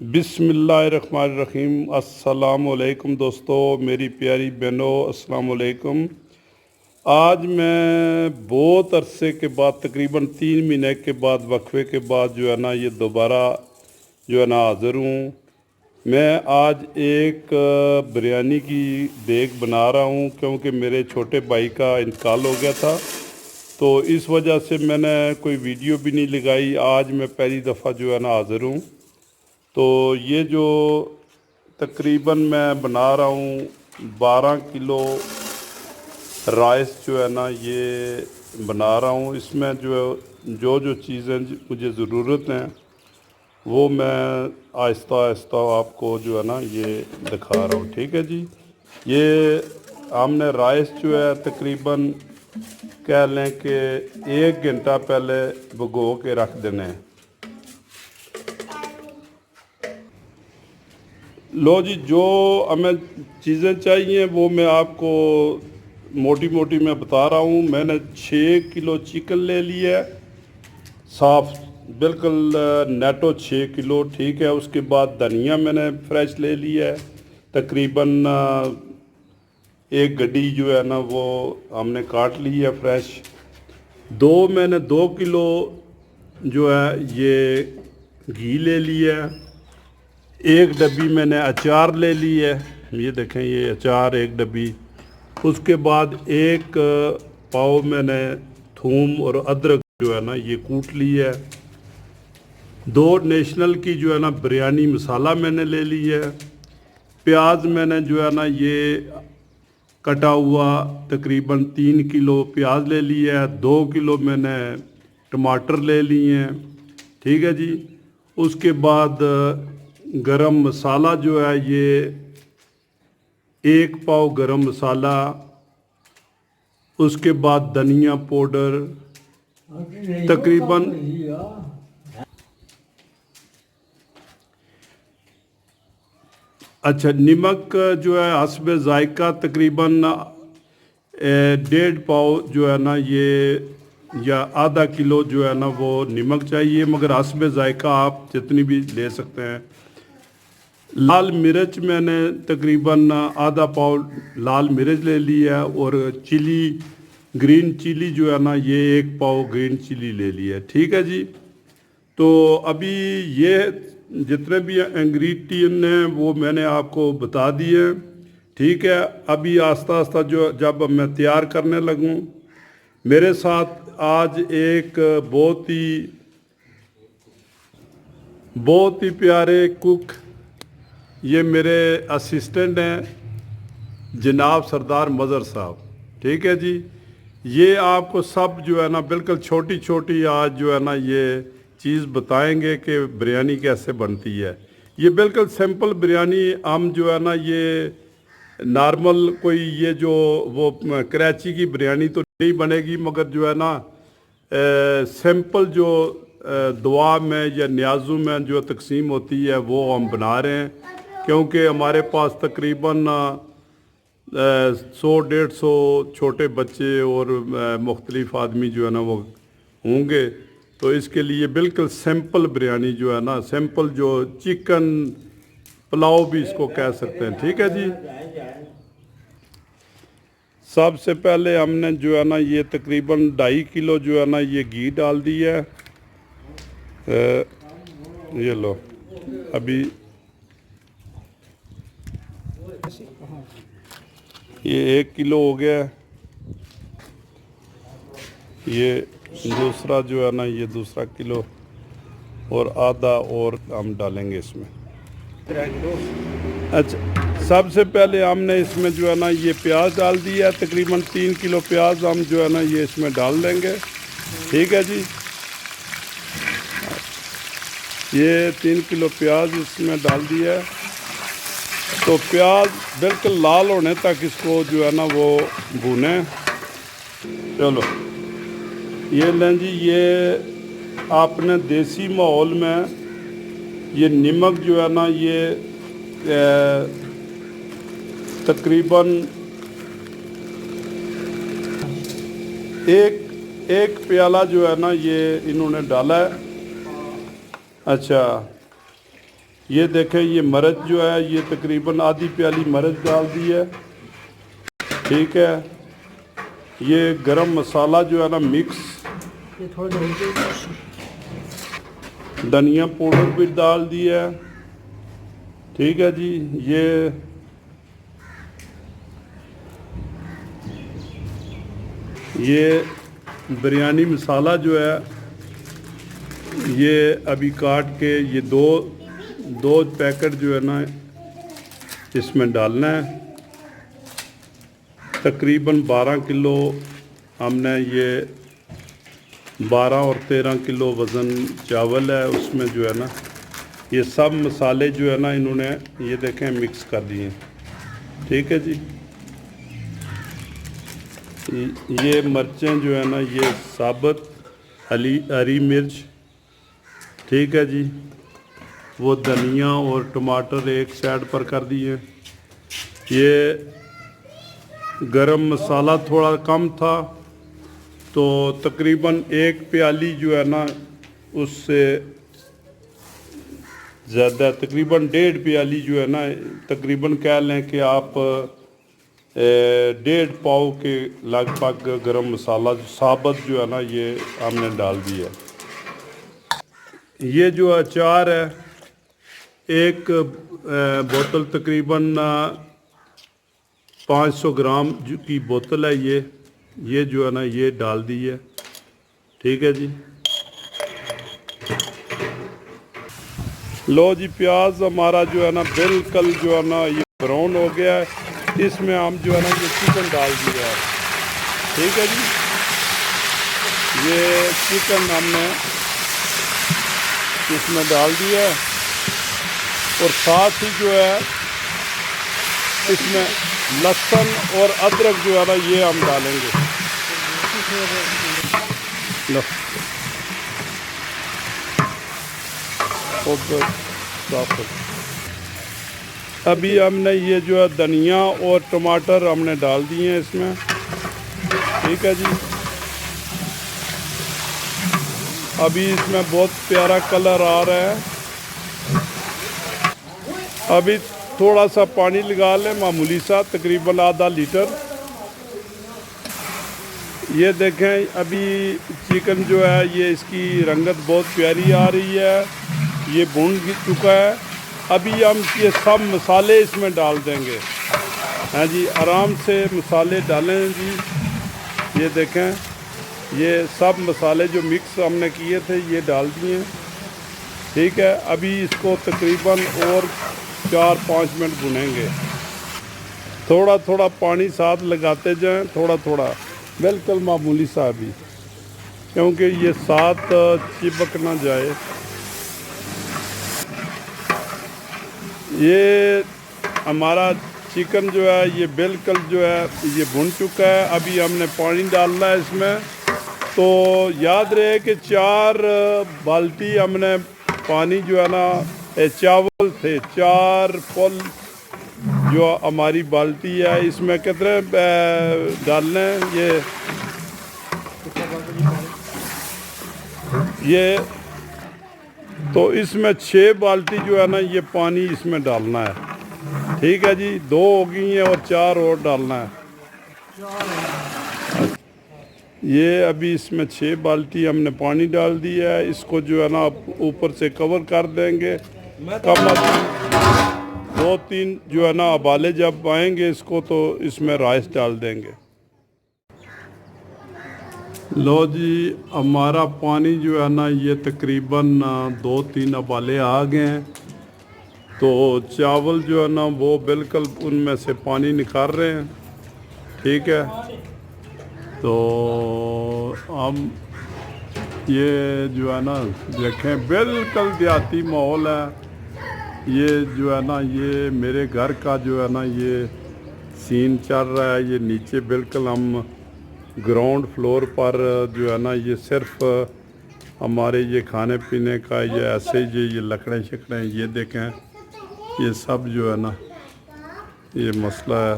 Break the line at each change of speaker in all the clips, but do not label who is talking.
बिस्मिल्लाहिर्रहमानिर्रहीम। अस्सलामुअलैकुम दोस्तों, मेरी प्यारी बहनों, अस्सलामुअलैकुम। आज मैं बहुत अरसे के बाद, तकरीबन 3 महीने के बाद, वक्फे के बाद जो है ना, ये दोबारा जो है ना हाज़िर हूँ। मैं आज एक बिरयानी की देग बना रहा हूँ, क्योंकि मेरे छोटे भाई का इंतकाल हो गया था, तो इस वजह से मैंने कोई वीडियो भी नहीं लगाई। आज मैं पहली दफ़ा जो है ना हाज़िर हूँ। तो ये जो तकरीबन मैं बना रहा हूँ 12 किलो राइस जो है ना, ये बना रहा हूँ। इसमें जो चीज़ें मुझे ज़रूरत हैं वो मैं आहिस्ता आहिस्ता आपको जो है ना ये दिखा रहा हूँ। ठीक है जी। ये हमने राइस जो है तकरीबन कह लें कि 1 घंटा पहले भिगो के रख देने हैं। लो जी, जो हमें चीज़ें चाहिए वो मैं आपको मोटी मोटी मैं बता रहा हूँ। मैंने 6 किलो चिकन ले लिया है, साफ़ बिल्कुल नेटो 6 किलो। ठीक है। उसके बाद धनिया मैंने फ्रेश ले लिया है, तकरीबन 1 गड्डी जो है ना वो हमने काट ली है फ्रेश। मैंने 2 किलो जो है ये घी ले लिया है। 1 डब्बी मैंने अचार ले ली है, ये देखें, ये अचार 1 डब्बी। उसके बाद 1 पाव मैंने थूम और अदरक जो है ना ये कूट ली है। 2 नेशनल की जो है ना बिरयानी मसाला मैंने ले ली है। प्याज मैंने जो है ना ये कटा हुआ तकरीबन 3 किलो प्याज ले लिया है। 2 किलो मैंने टमाटर ले लिए हैं। ठीक है जी। उसके बाद गरम मसाला जो है ये 1 पाव गरम मसाला। उसके बाद धनिया पाउडर तकरीबन नमक जो है हस्बे ज़ायका तकरीबन 1.5 पाव जो है ना ये, या आधा किलो जो है ना वो नमक चाहिए, मगर हस्बे ज़ायका आप जितनी भी ले सकते हैं। लाल मिर्च मैंने तकरीबन आधा पाव लाल मिर्च ले लिया है। और चिली, ग्रीन चिली जो है ना ये 1 पाव ग्रीन चिली ले लिया है। ठीक है जी। तो अभी ये जितने भी इंग्रेडिएंट हैं वो मैंने आपको बता दिए। ठीक है। अभी आस्ता आस्ता जो जब मैं तैयार करने लगूं, मेरे साथ आज एक बहुत ही प्यारे कुक, ये मेरे असिस्टेंट हैं जनाब सरदार मज़हर साहब। ठीक है जी। ये आपको सब जो है ना बिल्कुल छोटी छोटी आज जो है ना ये चीज़ बताएंगे कि बिरयानी कैसे बनती है। ये बिल्कुल सिंपल बिरयानी, हम जो है ना ये नॉर्मल कोई ये जो वो कराची की बिरयानी तो नहीं बनेगी, मगर जो है ना सिंपल जो दुआ में या न्याज़ों में जो तकसीम होती है वो हम बना रहे हैं, क्योंकि हमारे पास तकरीबन 100-150 छोटे बच्चे और मुख्तलिफ आदमी जो है ना वो होंगे। तो इसके लिए बिल्कुल सिंपल बिरयानी जो है ना, सिंपल जो चिकन पुलाव भी इसको कह सकते हैं। ठीक है जी। सबसे पहले हमने जो है ना ये तकरीबन 2.5 किलो जो है ना ये घी डाल दिया है। ये लो, अभी ये 1 किलो हो गया है। ये दूसरा जो है ना ये दूसरा किलो और आधा और हम डालेंगे इसमें। अच्छा, सबसे पहले हमने इसमें जो है ना ये प्याज डाल दिया है। तकरीबन 3 किलो प्याज हम जो है ना ये इसमें डाल देंगे। ठीक है जी। ये 3 किलो प्याज इसमें डाल दिया है। तो प्याज बिल्कुल लाल होने तक इसको जो है ना वो भूने। चलो, ये लें जी, ये आपने देसी माहौल में ये नमक जो है ना ये तकरीबन एक प्याला जो है ना ये इन्होंने डाला है। अच्छा, ये देखें, ये मर्च जो है ये तकरीबन आधी प्याली मर्च डाल दी है। ठीक है, ये गरम मसाला जो है ना मिक्स, धनिया पाउडर भी डाल दिया है। ठीक है जी, ये बिरयानी मसाला जो है ये अभी काट के ये दो पैकेट जो है ना इसमें डालना है। तकरीबन 12 किलो हमने ये 12 और 13 किलो वज़न चावल है, उसमें जो है ना ये सब मसाले जो है ना इन्होंने ये देखें मिक्स कर दिए। ठीक है जी, ये मिर्चें जो है ना ये साबुत हरी मिर्च। ठीक है जी, वो धनिया और टमाटर एक साइड पर कर दिए। ये गरम मसाला थोड़ा कम था तो तकरीबन एक प्याली जो है ना उससे ज़्यादा, तकरीबन 1.5 प्याली जो है ना, तकरीबन कह लें कि आप 1.5 पाव के लगभग गरम मसाला साबुत जो है ना ये हमने डाल दिया। ये जो अचार है एक बोतल तकरीबन 500 ग्राम की बोतल है, ये जो है ना ये डाल दी है। ठीक है जी, लो जी, प्याज हमारा जो है ना बिल्कुल जो है ना ये ब्राउन हो गया है। इसमें हम जो है ना ये चिकन डाल दिया है। ठीक है जी, ये चिकन हमने इसमें डाल दिया है और साथ ही जो है इसमें लहसुन और अदरक जो है ना ये हम डालेंगे। अभी हमने ये जो है धनिया और टमाटर हमने डाल दिए हैं इसमें। ठीक है जी, अभी इसमें बहुत प्यारा कलर आ रहा है। अभी थोड़ा सा पानी लगा लें, मामूली सा, तकरीबन आधा लीटर। ये देखें, अभी चिकन जो है ये इसकी रंगत बहुत प्यारी आ रही है, ये भुन चुका है। अभी हम ये सब मसाले इसमें डाल देंगे। हाँ जी, आराम से मसाले डालें जी। ये देखें, ये सब मसाले जो मिक्स हमने किए थे ये डाल दिए। ठीक है, अभी इसको तकरीबन और 4-5 मिनट भुनेंगे। थोड़ा थोड़ा पानी साथ लगाते जाएं, थोड़ा थोड़ा, बिल्कुल मामूली सा भी, क्योंकि ये साथ चिपक ना जाए। ये हमारा चिकन जो है ये बिल्कुल जो है ये भुन चुका है। अभी हमने पानी डालना है इसमें। तो याद रहे कि 4 बाल्टी हमने पानी जो है ना, चावल थे 4 फुल जो हमारी बाल्टी है, इसमें कितने डालने हैं ये तो इसमें 6 बाल्टी जो है ना ये पानी इसमें डालना है। ठीक है जी, 2 हो गई हैं और 4 और डालना है। ये अभी इसमें 6 बाल्टी हमने पानी डाल दिया है। इसको जो है ना ऊपर से कवर कर देंगे। कम 2-3 जो है ना उबाले जब आएंगे इसको तो इसमें राइस डाल देंगे। लो जी, हमारा पानी जो है ना ये तकरीबन 2-3 उबाले आ गए हैं। तो चावल जो है ना वो बिल्कुल उनमें से पानी निकाल रहे हैं। ठीक है, तो हम ये जो है ना देखें, बिल्कुल देहाती माहौल है। ये जो है ना ये मेरे घर का जो है ना ये सीन चल रहा है। ये नीचे बिल्कुल हम ग्राउंड फ्लोर पर जो है ना ये सिर्फ हमारे ये खाने पीने का ये ऐसे ये लकड़े शकड़े ये देखें, ये सब जो है ना ये मसला है।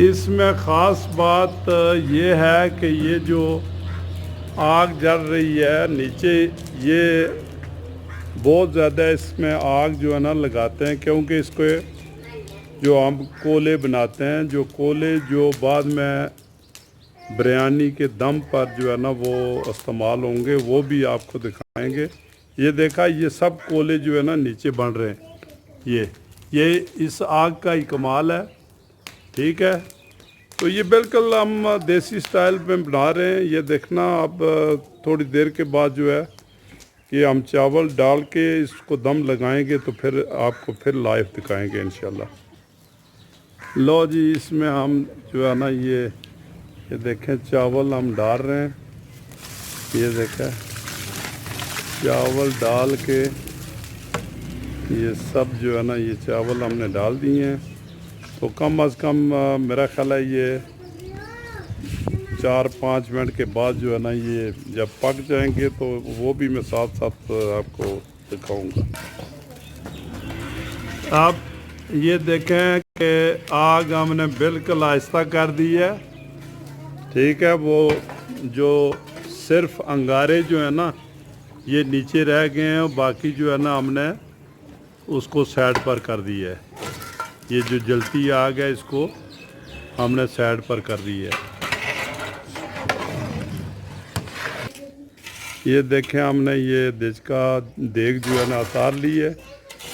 इसमें ख़ास बात ये है कि ये जो आग जल रही है नीचे, ये बहुत ज़्यादा इसमें आग जो है ना लगाते हैं, क्योंकि इसको जो हम कोले बनाते हैं, जो कोले जो बाद में बिरयानी के दम पर जो है ना वो इस्तेमाल होंगे, वो भी आपको दिखाएंगे। ये देखा, ये सब कोले जो है ना नीचे बन रहे हैं। ये इस आग का ही कमाल है। ठीक है, तो ये बिल्कुल हम देसी स्टाइल में बना रहे हैं। ये देखना, अब थोड़ी देर के बाद जो है कि हम चावल डाल के इसको दम लगाएंगे, तो फिर आपको फिर लाइव दिखाएंगे इंशाल्लाह। लो जी, इसमें हम जो है ना ये देखें, चावल हम डाल रहे हैं। ये देखें, चावल डाल के ये सब जो है ना, ये चावल हमने डाल दिए हैं। तो कम अज़ कम मेरा ख्याल है ये 4-5 मिनट के बाद जो है ना, ये जब पक जाएंगे तो वो भी मैं साथ साथ आपको दिखाऊंगा। आप ये देखें कि आग हमने बिल्कुल आहिस्ता कर दी है। ठीक है, वो जो सिर्फ अंगारे जो है ना ये नीचे रह गए हैं, बाकी जो है ना हमने उसको साइड पर कर दिया है। ये जो जलती आग है इसको हमने साइड पर कर दी है। ये देखें, हमने ये देज का देग जो है ना उतार ली है।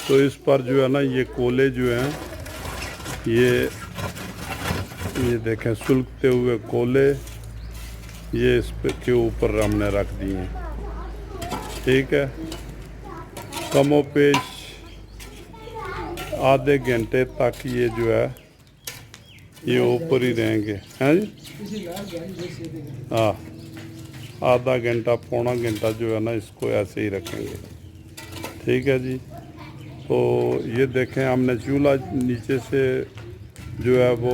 तो इस पर जो है ना ये कोले जो हैं, ये देखें सुलगते हुए कोले, ये इस के ऊपर हमने रख दिए हैं। ठीक है, कमोपेश आधे घंटे तक ये जो है ये ऊपर ही रहेंगे। हैं जी, हाँ, आधा घंटा पौना घंटा जो है ना इसको ऐसे ही रखेंगे। ठीक है जी। तो ये देखें, हमने चूल्हा नीचे से जो है वो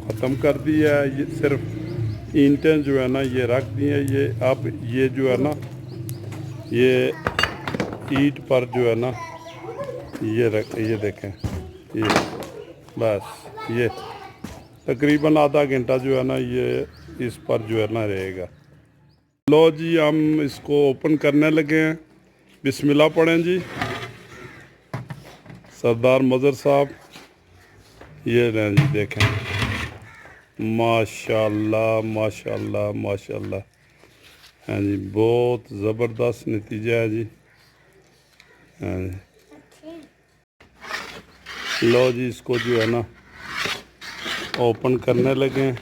ख़त्म कर दिया है। ये सिर्फ ईंटें जो है ना ये रख दी हैं। ये अब ये जो है ना ये ईंट पर जो है ना ये देखें, ये बस ये तकरीबन आधा घंटा जो है ना ये इस पर जो है ना रहेगा। लो जी, हम इसको ओपन करने लगे हैं। बिस्मिल्लाह पढ़ें जी। सरदार मज़र साहब, ये रहें जी, देखें, माशाल्लाह माशाल्लाह माशाल्लाह। हाँ जी, बहुत ज़बरदस्त नतीजा है जी। हाँ जी, लो जी, इसको जो है ना ओपन करने लगे हैं।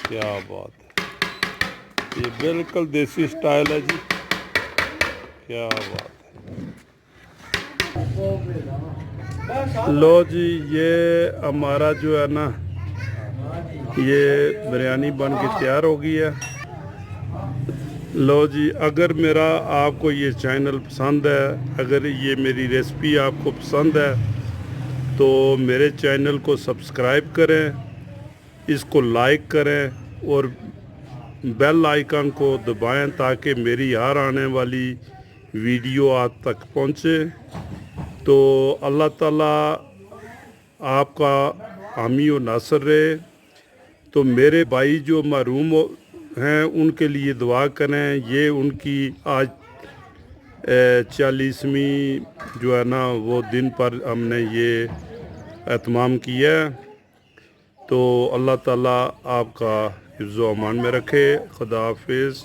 क्या बात है, ये बिल्कुल देसी स्टाइल है जी। क्या बात है। लो जी, ये हमारा जो है ना ये बिरयानी बन के तैयार हो गई है। लो जी, अगर मेरा आपको ये चैनल पसंद है, अगर ये मेरी रेसिपी आपको पसंद है, तो मेरे चैनल को सब्सक्राइब करें, इसको लाइक करें और बेल आइकन को दबाएं, ताकि मेरी हर आने वाली वीडियो आप तक पहुंचे। तो अल्लाह ताला आपका हामी और नासर रहे। तो मेरे भाई जो महरूम हैं उनके लिए दुआ करें। ये उनकी आज 40वीं जो है ना वो दिन पर हमने ये एहतमाम किया। तो अल्लाह ताला आपका हिफ्ज़ व अमान में रखे। खुदा हाफिज़।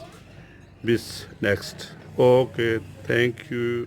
बिस नेक्स्ट। Okay, thank you.